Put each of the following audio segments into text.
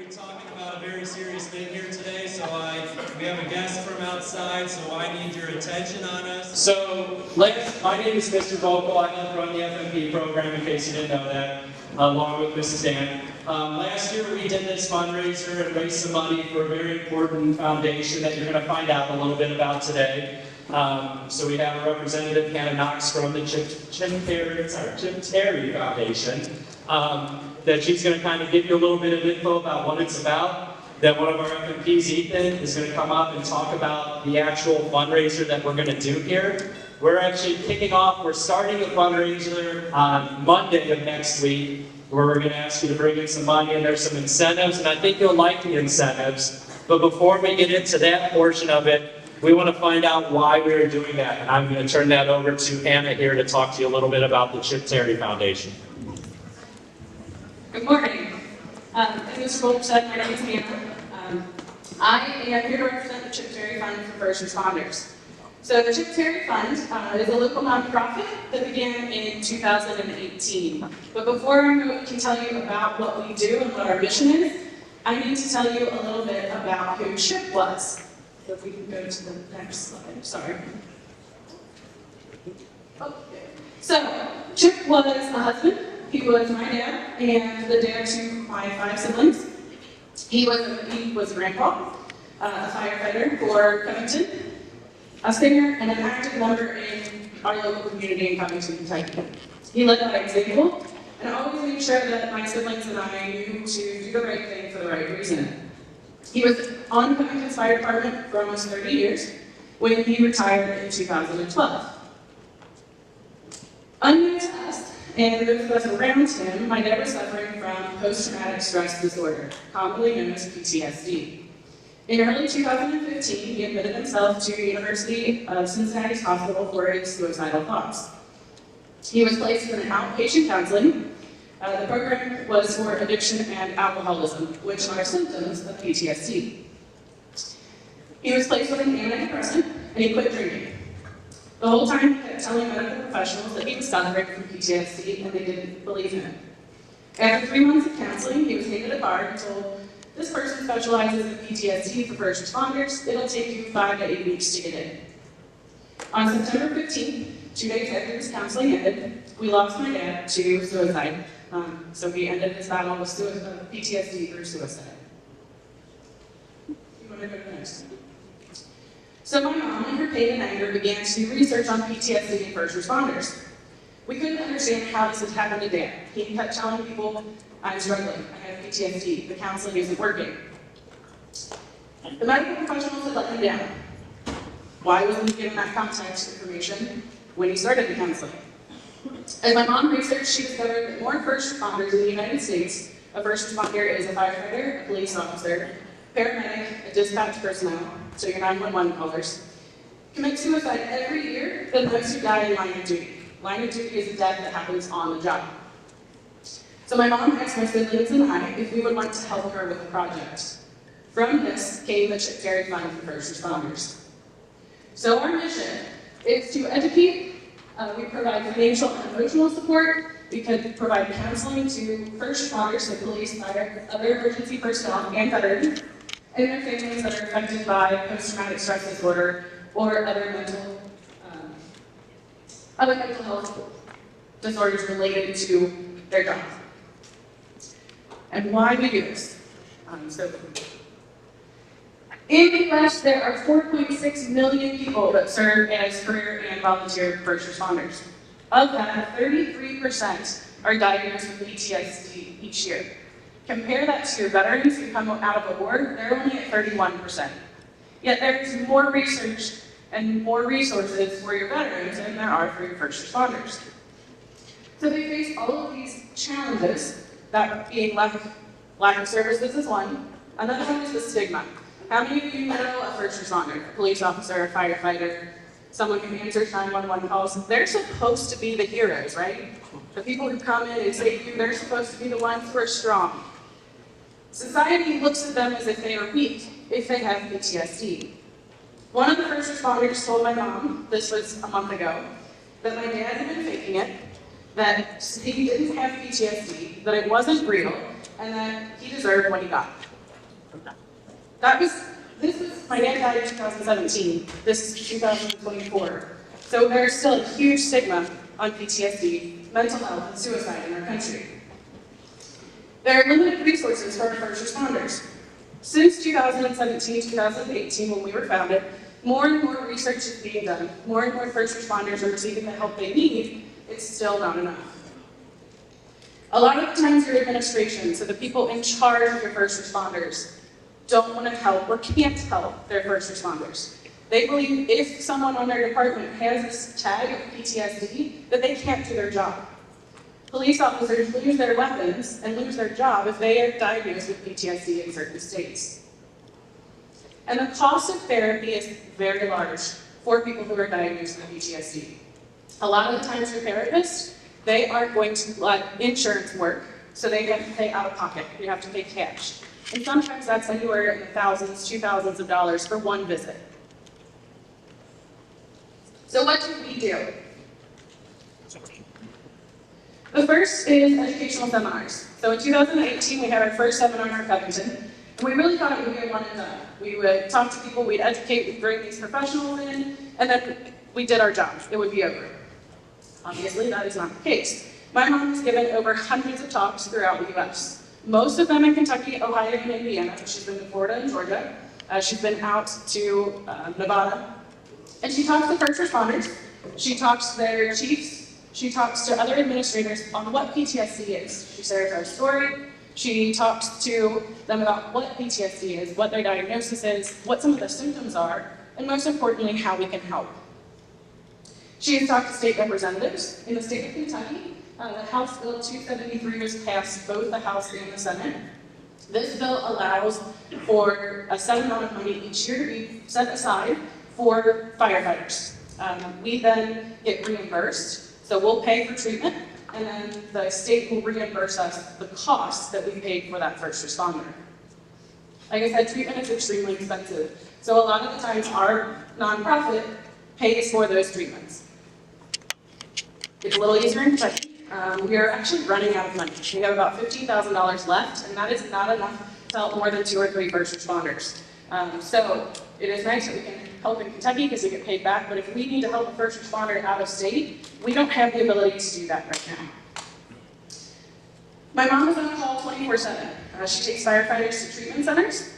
to be talking about a very serious thing here today, so we have a guest from outside, so I need your attention on us. So, my name is Mr. Vocal. I help run the FMP program, in case you didn't know that, along with Mrs. Dan. Last year we did this fundraiser and raised some money for a very important foundation that you're going to find out a little bit about today. So we have a representative, Hannah Knox, from the Chip Terry Foundation, that she's going to kind of give you a little bit of info about what it's about. Then one of our FMPs, Ethan, is going to come up and talk about the actual fundraiser that we're going to do here. We're actually kicking off, we're starting a fundraiser on Monday of next week, where we're going to ask you to bring in some money, and there's some incentives, and I think you'll like the incentives. But before we get into that portion of it, we want to find out why we're doing that. And I'm going to turn that over to Hannah here to talk to you a little bit about the Chip Terry Foundation. Good morning. As Mr. Volk said, my name is Hannah. I am here to represent the Chip Terry Fund for First Responders. So the Chip Terry Fund is a local nonprofit that began in 2018. But before I can tell you about what we do and what our mission is, I need to tell you a little bit about who Chip was. So if we can go to the next slide, sorry. Okay. So, Chip was a husband. He was my dad and the dad to my 5 siblings. He was a grandpa, a firefighter for Covington, a singer, and an active member in our local community in Covington, Kentucky. He led by example and always made sure that my siblings and I knew to do the right thing for the right reason. He was on Covington's fire department for almost 30 years when he retired in 2012. Unknown to us, and those of us around him, my dad was suffering from post-traumatic stress disorder, commonly known as PTSD. In early 2015, he admitted himself to University of Cincinnati's hospital for his suicidal thoughts. He was placed in an outpatient counseling. The program was for addiction and alcoholism, which are symptoms of PTSD. He was placed with an antidepressant, and he quit drinking. The whole time he kept telling medical professionals that he was suffering from PTSD, and they didn't believe him. After 3 months of counseling, he was handed a card and told, "This person specializes in PTSD for first responders. It'll take you 5 to 8 weeks to get in." On September 15th, 2 days after his counseling ended, we lost my dad to suicide. So he ended his battle with PTSD through suicide. You want to go to the next one? So my mom, in her pain and anger, began to do research on PTSD and first responders. We couldn't understand how this had happened to Dad. He kept telling people, "I'm struggling, I have PTSD, the counseling isn't working." The medical professionals had let him down. Why wasn't he given that contact information when he started the counseling? As my mom researched, she discovered that more first responders in the United States, a first responder is a firefighter, a police officer, paramedic, a dispatch personnel, so your 911 callers, commit suicide every year than those who die in line of duty. Line of duty is a death that happens on the job. So my mom asked my siblings and I if we would want to help her with the project. From this came the Chip Terry Fund for First Responders. So our mission is to educate. We provide financial and emotional support. We could provide counseling to first responders, so police, fire, other emergency personnel, and veterans, and their families that are affected by post-traumatic stress disorder or other mental health disorders related to their job. And why we do this? In the U.S., there are 4.6 million people that serve as career and volunteer first responders. Of that, 33% are diagnosed with PTSD each year. Compare that to your veterans who come out of a war, they're only at 31%. Yet there's more research and more resources for your veterans than there are for your first responders. So they face all of these challenges, that being lack of services is one. Another one is the stigma. How many of you know a first responder, a police officer, a firefighter, someone who answers 911 calls? They're supposed to be the heroes, right? The people who come in and save you, they're supposed to be the ones who are strong. Society looks at them as if they are weak, if they have PTSD. One of the first responders told my mom, this was a month ago, that my dad had been faking it, that he didn't have PTSD, that it wasn't real, and that he deserved what he got. This was, my dad died in 2017. This is 2024. So there's still a huge stigma on PTSD, mental health, and suicide in our country. There are limited resources for our first responders. Since 2017, 2018, when we were founded, more and more research is being done. More and more first responders are receiving the help they need. It's still not enough. A lot of the times your administration, so the people in charge of your first responders, don't want to help or can't help their first responders. They believe if someone on their department has this tag of PTSD, that they can't do their job. Police officers lose their weapons and lose their job if they are diagnosed with PTSD in certain states. And the cost of therapy is very large for people who are diagnosed with PTSD. A lot of the times for therapists, they aren't going to let insurance work, so they have to pay out of pocket. You have to pay cash. And sometimes that's anywhere in the thousands to thousands of dollars for one visit. So what do we do? The first is educational seminars. So in 2018, we had our first seminar in Covington, and we really thought it would be a one and done. We would talk to people, we'd educate, we'd bring these professionals in, and then we did our job. It would be over. Obviously, that is not the case. My mom has given over hundreds of talks throughout the U.S. Most of them in Kentucky, Ohio, and Indiana. She's been to Florida and Georgia. She's been out to Nevada. And she talks to first responders. She talks to their chiefs. She talks to other administrators on what PTSD is. She shares our story. She talks to them about what PTSD is, what their diagnosis is, what some of the symptoms are, and most importantly, how we can help. She has talked to state representatives in the state of Kentucky. The House Bill 273 was passed both the House and the Senate. This bill allows for a set amount of money each year to be set aside for firefighters. We then get reimbursed, so we'll pay for treatment, and then the state will reimburse us the costs that we paid for that first responder. Like I said, treatment is extremely expensive, so a lot of the times our nonprofit pays for those treatments. It's a little easier in Kentucky. We are actually running out of money. We have about $15,000 left, and that is not enough to help more than 2 or 3 first responders. So it is nice that we can help in Kentucky because we get paid back, but if we need to help a first responder out of state, we don't have the ability to do that right now. My mom is on call 24/7. She takes firefighters to treatment centers.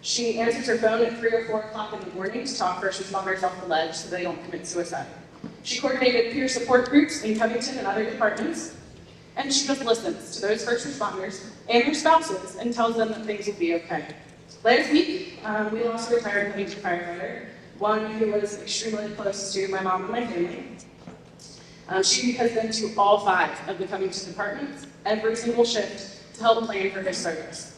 She answers her phone at 3 or 4 o'clock in the morning to talk first responders off the ledge so they don't commit suicide. She coordinated peer support groups in Covington and other departments, and she just listens to those first responders and their spouses and tells them that things will be okay. Last week, we lost a retired Covington firefighter, one who was extremely close to my mom and my family. She has been to all 5 of the Covington departments, every single shift, to help plan for his service.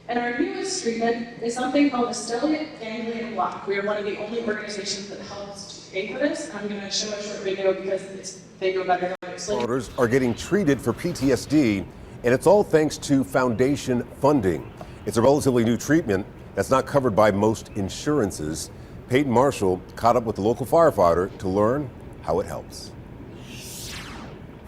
And our newest treatment is something called the Stellate Ganglion Block. We are one of the only organizations that helps to pay for this. I'm going to show a short video because they know better how to explain. Voters are getting treated for PTSD, and it's all thanks to foundation funding. It's a relatively new treatment that's not covered by most insurances. Peyton Marshall caught up with the local firefighter to learn how it helps.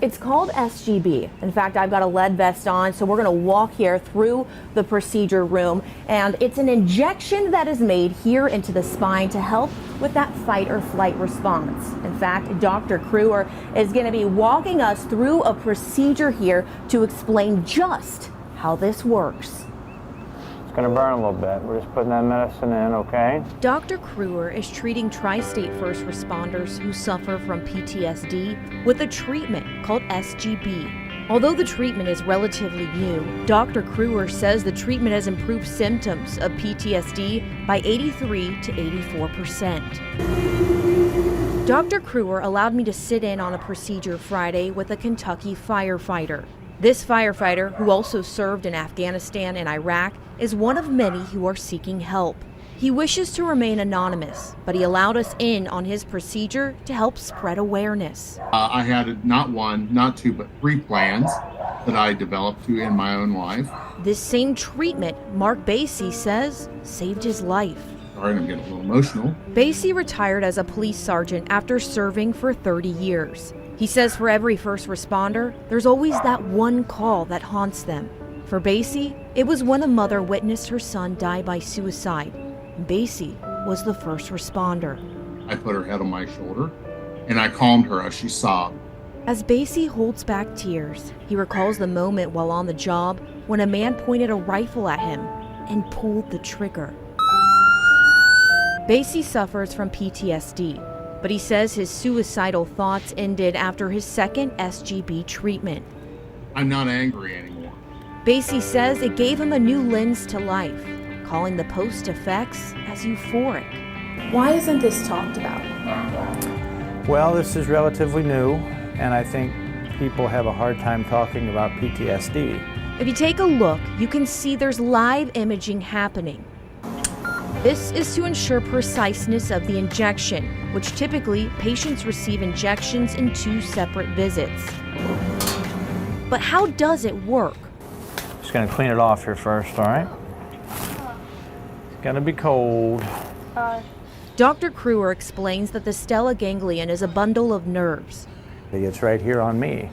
It's called SGB. In fact, I've got a lead vest on, so we're going to walk here through the procedure room, and it's an injection that is made here into the spine to help with that fight or flight response. In fact, Dr. Kruer is going to be walking us through a procedure here to explain just how this works. Going to burn a little bit. We're just putting that medicine in, okay? Dr. Kruer is treating tri-state first responders who suffer from PTSD with a treatment called SGB. Although the treatment is relatively new, Dr. Kruer says the treatment has improved symptoms of PTSD by 83 to 84%. Dr. Kruer allowed me to sit in on a procedure Friday with a Kentucky firefighter. This firefighter, who also served in Afghanistan and Iraq, is one of many who are seeking help. He wishes to remain anonymous, but he allowed us in on his procedure to help spread awareness. I had not 1, not 2, but 3 plans that I developed in my own life. This same treatment, Mark Basie says, saved his life. Sorry, I'm getting a little emotional. Basie retired as a police sergeant after serving for 30 years. He says for every first responder, there's always that one call that haunts them. For Basie, it was when a mother witnessed her son die by suicide. Basie was the first responder. I put her head on my shoulder and I calmed her as she sobbed. As Basie holds back tears, he recalls the moment while on the job when a man pointed a rifle at him and pulled the trigger. Basie suffers from PTSD, but he says his suicidal thoughts ended after his second SGB treatment. I'm not angry anymore. Basie says it gave him a new lens to life, calling the post-effects as euphoric. Why isn't this talked about? Well, this is relatively new, and I think people have a hard time talking about PTSD. If you take a look, you can see there's live imaging happening. This is to ensure preciseness of the injection, which typically patients receive injections in 2 separate visits. But how does it work? Just gonna clean it off here first, all right? It's gonna be cold. Dr. Kruer explains that the stellate ganglion is a bundle of nerves. It's right here on me.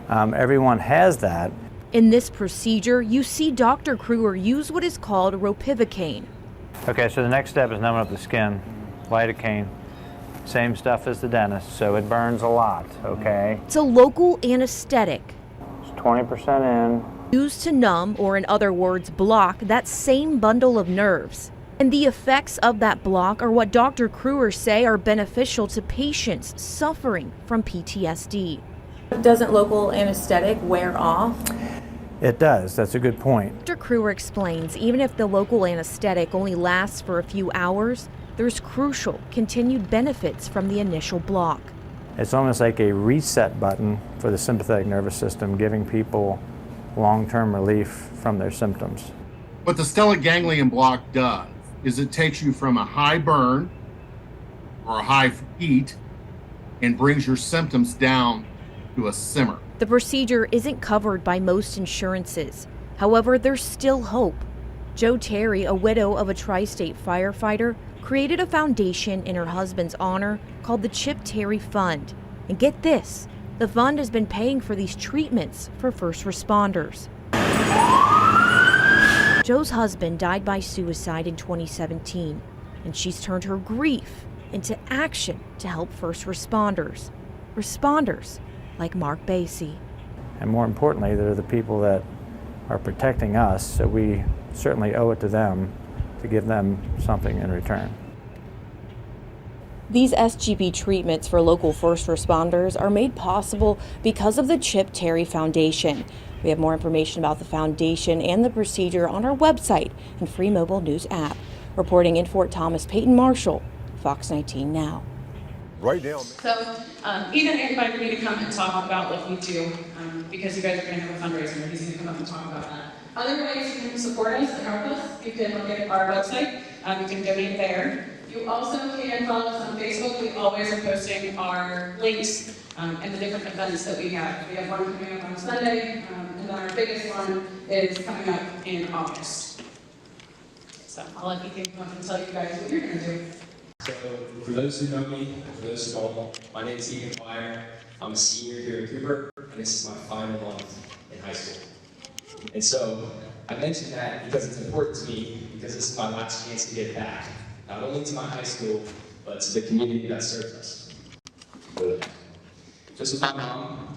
Everyone has that. In this procedure, you see Dr. Kruer use what is called ropivacaine. Okay, so the next step is numbing up the skin. Lidocaine. Same stuff as the dentist, so it burns a lot, okay? It's a local anesthetic It's 20% in. used to numb, or in other words, block that same bundle of nerves. And the effects of that block are what Dr. Kruer say are beneficial to patients suffering from PTSD. Doesn't local anesthetic wear off? It does, that's a good point. Dr. Kruer explains even if the local anesthetic only lasts for a few hours, there's crucial continued benefits from the initial block. It's almost like a reset button for the sympathetic nervous system, giving people long-term relief from their symptoms. What the stellate ganglion block does is it takes you from a high burn or a high heat and brings your symptoms down to a simmer. The procedure isn't covered by most insurances. However, there's still hope. Jo Terry, a widow of a tri-state firefighter, created a foundation in her husband's honor called the Chip Terry Fund. And get this, the fund has been paying for these treatments for first responders. Jo's husband died by suicide in 2017, and she's turned her grief into action to help first responders. Responders like Mark Basie. And more importantly, they're the people that are protecting us, so we certainly owe it to them to give them something in return. These SGB treatments for local first responders are made possible because of the Chip Terry Foundation. We have more information about the foundation and the procedure on our website and free mobile news app. Reporting in Fort Thomas, Peyton Marshall, Fox 19 Now. Right now. So Ethan invited me to come and talk about what we do because you guys are going to have a fundraiser and he's going to come up and talk about that. Other ways you can support us and help us, you can look at our website, you can donate there. You also can follow us on Facebook. We always are posting our links and the different events that we have. We have one coming up on Sunday, and then our biggest one is coming up in August. So I'll let Ethan come up and tell you guys what you're going to do. So, for those who know me, and for those who don't, my name is Ethan Meyer. I'm a senior here at Cooper, and this is my final month in high school. And so, I mention that because it's important to me, because this is my last chance to give back, not only to my high school, but to the community that serves us. Just with my mom,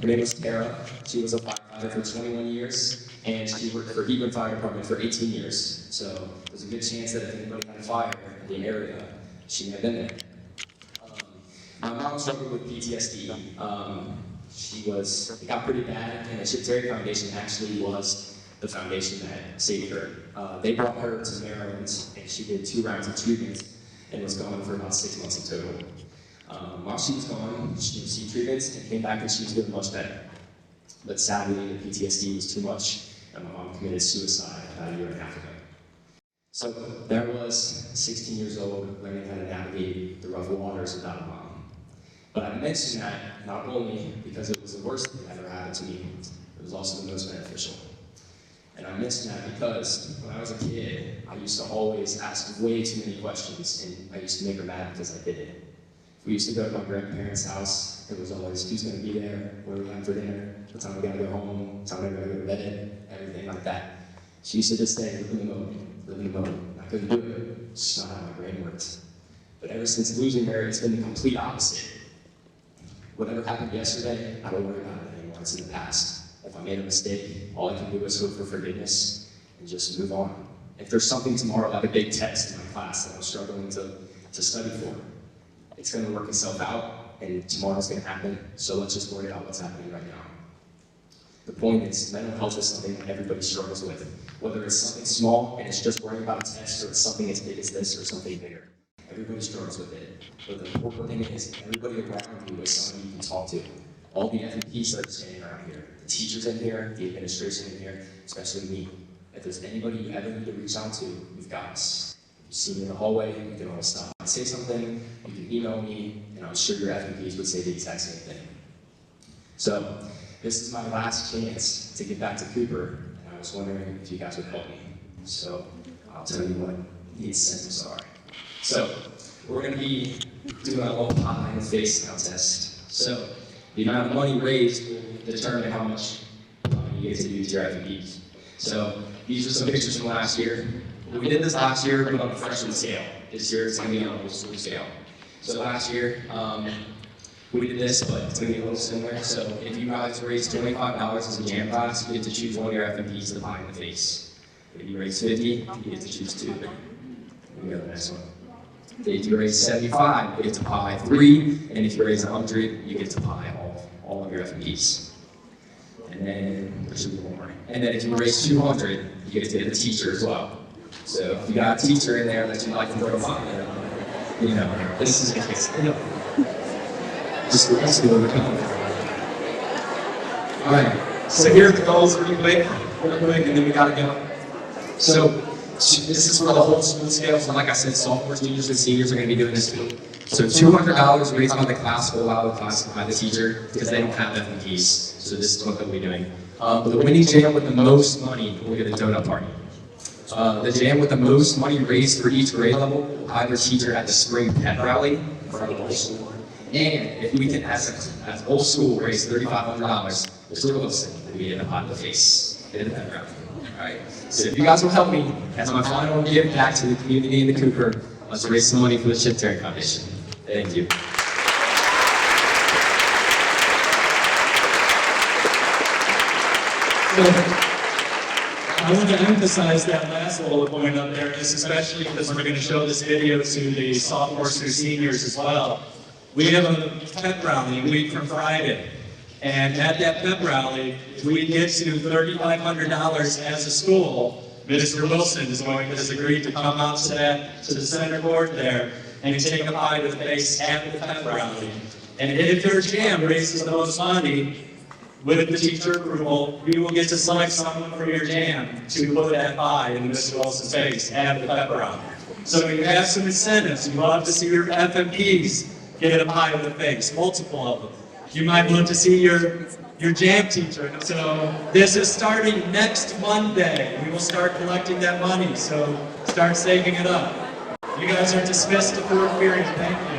her name was Tara. She was a firefighter for 21 years, and she worked for Heatland Fire Department for 18 years. So, there's a good chance that if anybody had a fire in the area, she may have been there. My mom struggled with PTSD. It got pretty bad, and the Chip Terry Foundation actually was the foundation that saved her. They brought her to Maryland, and she did 2 rounds of treatment, and was gone for about 6 months in total. While she was gone, she received treatments and came back, and she was doing much better. But sadly, the PTSD was too much, and my mom committed suicide about a year and a half ago. So there I was, 16 years old, learning how to navigate the rough waters without a mom. But I mention that not only because it was the worst thing that ever happened to me, it was also the most beneficial. And I mention that because when I was a kid, I used to always ask way too many questions, and I used to make her mad because I did it. We used to go to my grandparents' house. It was always, who's gonna be there? What are we having for dinner? What time we gotta go home? What time we gotta go to bed? Everything like that. She used to just say, live in the moment, live in the moment. I couldn't do it. It's just not how my brain works. But ever since losing her, it's been the complete opposite. Whatever happened yesterday, I don't worry about it anymore. It's in the past. If I made a mistake, all I can do is hope for forgiveness and just move on. If there's something tomorrow, like a big test in my class that I'm struggling to study for, it's gonna work itself out, and tomorrow's gonna happen, so let's just worry about what's happening right now. The point is, mental health is something that everybody struggles with. Whether it's something small, and it's just worrying about a test, or it's something as big as this, or something bigger. Everybody struggles with it. But the important thing is, everybody around you is someone you can talk to. All the FNPs that are standing around here, the teachers in here, the administration in here, especially me. If there's anybody you ever need to reach out to, you've got us. If you see me in the hallway, you can always stop and say something, you can email me, and I'm sure your FNPs would say the exact same thing. So, this is my last chance to get back to Cooper, and I was wondering if you guys would help me. So, I'll tell you what the incentives are. So, we're gonna be doing a little pie in the face contest. So, the amount of money raised will determine how much you get to do to your FNPs. So, these are some pictures from last year. We did this last year, but on the freshman scale. This year, it's gonna be on a middle school scale. So last year, we did this, but it's gonna be a little similar. So if you guys raise $25 as a jam class, you get to choose one of your FNPs to pie in the face. If you raise 50, you get to choose 2. We can go to the next one. If you raise 75, you get to pie 3, and if you raise 100, you get to pie all of your FNPs. And then, there should be one more. And then if you raise 200, you get to get a teacher as well. So if you got a teacher in there that you'd like to throw a fun at, you know, this is a case. Just see what we're talking about. All right, so here's the goals real quick, and then we gotta go. So this is for the whole school scale. So like I said, sophomores, juniors, and seniors are gonna be doing this too. So $200 raised by the class will allow the class to buy the teacher because they don't have FNPs. So this is what they'll be doing. The winning jam with the most money will get a donut party. The jam with the most money raised for each grade level will hire their teacher at the spring pep rally in front of the whole school. And if we can, as a whole school, raise $3,500, Mr. Wilson will be in a pot in the face in the pep rally. Alright? So if you guys will help me, as my final gift back to the community in the Cooper, let's raise some money for the Chip Terry Foundation. Thank you. I want to emphasize that last bullet point up there, just especially because we're going to show this video to the sophomores and seniors as well. We have a pep rally a week from Friday, and at that pep rally, if we get to $3,500 as a school, Mr. Wilson has agreed to come out to the center court there and take a pie to the face at the pep rally. And if your jam raises the most money, with the teacher approval, you will get to select someone for your jam to put that pie in Mr. Wilson's face at the pep rally. So you have some incentives. You love to see your FNPs get a pie in the face, multiple of them. You might love to see your jam teacher. So this is starting next Monday. We will start collecting that money, so start saving it up. You guys are dismissed to fourth period. Thank you.